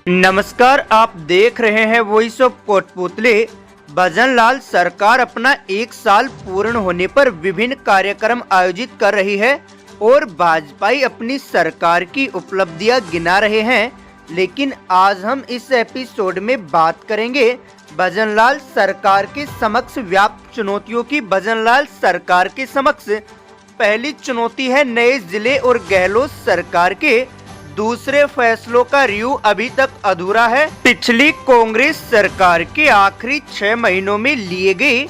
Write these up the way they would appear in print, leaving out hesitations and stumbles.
नमस्कार, आप देख रहे हैं वॉइस ऑफ कोटपुतली। भजनलाल सरकार अपना 1 साल पूर्ण होने पर विभिन्न कार्यक्रम आयोजित कर रही है और भाजपाई अपनी सरकार की उपलब्धियां गिना रहे हैं। लेकिन आज हम इस एपिसोड में बात करेंगे भजनलाल सरकार के समक्ष व्याप्त चुनौतियों की। भजनलाल सरकार के समक्ष पहली चुनौती है नए जिले और गहलोत सरकार के दूसरे फैसलों का रिव्यू अभी तक अधूरा है। पिछली कांग्रेस सरकार के आखिरी 6 महीनों में लिए गए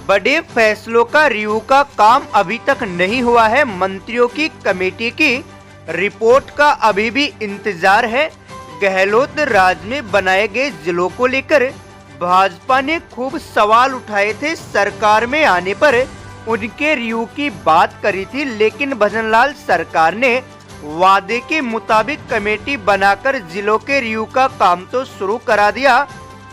बड़े फैसलों का रिव्यू का काम अभी तक नहीं हुआ है। मंत्रियों की कमेटी की रिपोर्ट का अभी भी इंतजार है। गहलोत राज में बनाए गए जिलों को लेकर भाजपा ने खूब सवाल उठाए थे। सरकार में आने पर उनके रिव्यू की बात करी थी, लेकिन भजनलाल सरकार ने वादे के मुताबिक कमेटी बनाकर जिलों के रिव्यू का काम तो शुरू करा दिया,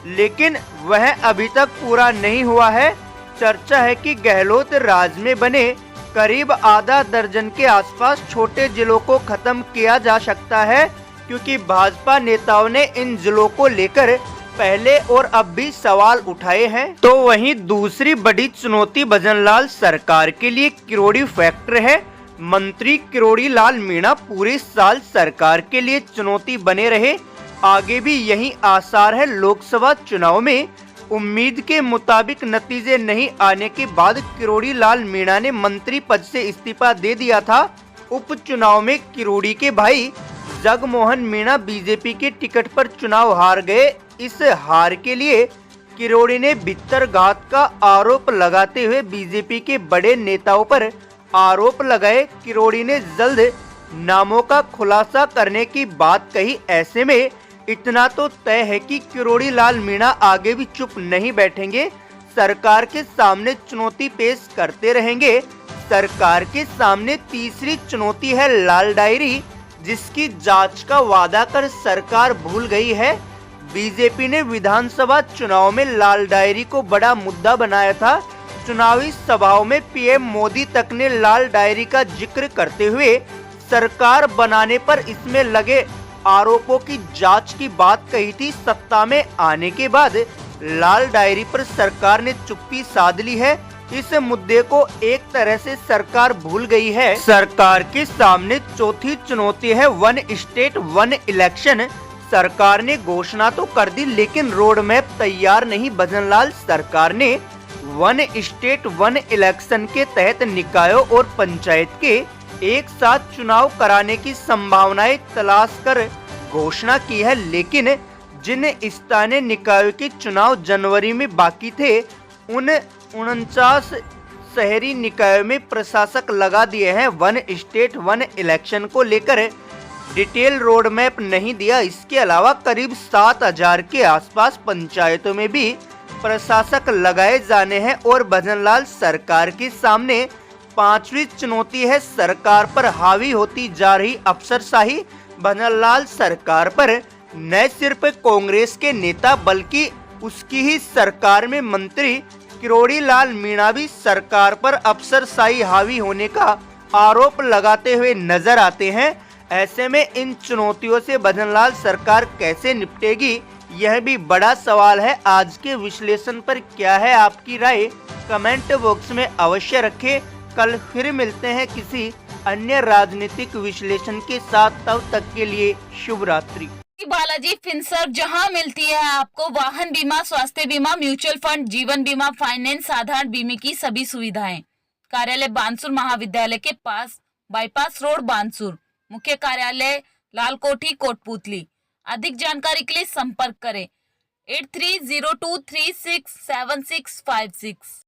लेकिन वह अभी तक पूरा नहीं हुआ है। चर्चा है कि गहलोत राज में बने करीब आधा दर्जन के आसपास छोटे जिलों को खत्म किया जा सकता है, क्योंकि भाजपा नेताओं ने इन जिलों को लेकर पहले और अब भी सवाल उठाए हैं। तो वहीं दूसरी बड़ी चुनौती भजनलाल सरकार के लिए किरोड़ी फैक्टर है। मंत्री किरोड़ी लाल मीणा पूरे साल सरकार के लिए चुनौती बने रहे। आगे भी यही आसार है। लोकसभा चुनाव में उम्मीद के मुताबिक नतीजे नहीं आने के बाद किरोड़ी लाल मीणा ने मंत्री पद से इस्तीफा दे दिया था। उपचुनाव में किरोड़ी के भाई जगमोहन मीणा बीजेपी के टिकट पर चुनाव हार गए। इस हार के लिए किरोड़ी ने भित्तरघात का आरोप लगाते हुए बीजेपी के बड़े नेताओं पर आरोप लगाए। किरोड़ी ने जल्द नामों का खुलासा करने की बात कही। ऐसे में इतना तो तय है कि किरोड़ी लाल मीणा आगे भी चुप नहीं बैठेंगे, सरकार के सामने चुनौती पेश करते रहेंगे। सरकार के सामने तीसरी चुनौती है लाल डायरी, जिसकी जांच का वादा कर सरकार भूल गई है। बीजेपी ने विधानसभा चुनाव में लाल डायरी को बड़ा मुद्दा बनाया था। चुनावी सभाओं में पीएम मोदी तक ने लाल डायरी का जिक्र करते हुए सरकार बनाने पर इसमें लगे आरोपों की जांच की बात कही थी। सत्ता में आने के बाद लाल डायरी पर सरकार ने चुप्पी साध ली है। इस मुद्दे को एक तरह से सरकार भूल गई है। सरकार के सामने चौथी चुनौती है वन स्टेट वन इलेक्शन। सरकार ने घोषणा तो कर दी, लेकिन रोड मैप तैयार नहीं। भजनलाल सरकार ने वन स्टेट वन इलेक्शन के तहत निकायों और पंचायत के एक साथ चुनाव कराने की संभावनाएं तलाश कर घोषणा की है, लेकिन जिन स्थानीय निकायों के चुनाव जनवरी में बाकी थे, उन 49 शहरी निकायों में प्रशासक लगा दिए हैं। वन स्टेट वन इलेक्शन को लेकर डिटेल रोड मैप नहीं दिया। इसके अलावा करीब 7000 के आसपास पंचायतों में भी प्रशासक लगाए जाने हैं। और भजनलाल सरकार के सामने पांचवी चुनौती है सरकार पर हावी होती जा रही अफसरशाही। भजनलाल सरकार पर न सिर्फ कांग्रेस के नेता बल्कि उसकी ही सरकार में मंत्री किरोड़ी लाल मीणा भी सरकार पर अफसरशाही हावी होने का आरोप लगाते हुए नजर आते हैं। ऐसे में इन चुनौतियों से भजनलाल सरकार कैसे निपटेगी, यह भी बड़ा सवाल है। आज के विश्लेषण पर क्या है आपकी राय, कमेंट बॉक्स में अवश्य रखें। कल फिर मिलते हैं किसी अन्य राजनीतिक विश्लेषण के साथ। तब तक के लिए शुभ रात्रि। बालाजी फिनसर्व, जहां मिलती है आपको वाहन बीमा, स्वास्थ्य बीमा, म्यूचुअल फंड, जीवन बीमा, फाइनेंस, साधारण बीमे की सभी सुविधाएं। कार्यालय बानसूर महाविद्यालय के पास, बाईपास रोड बानसूर। मुख्य कार्यालय लाल कोठी कोटपुतली। अधिक जानकारी के लिए संपर्क करें 8302367656।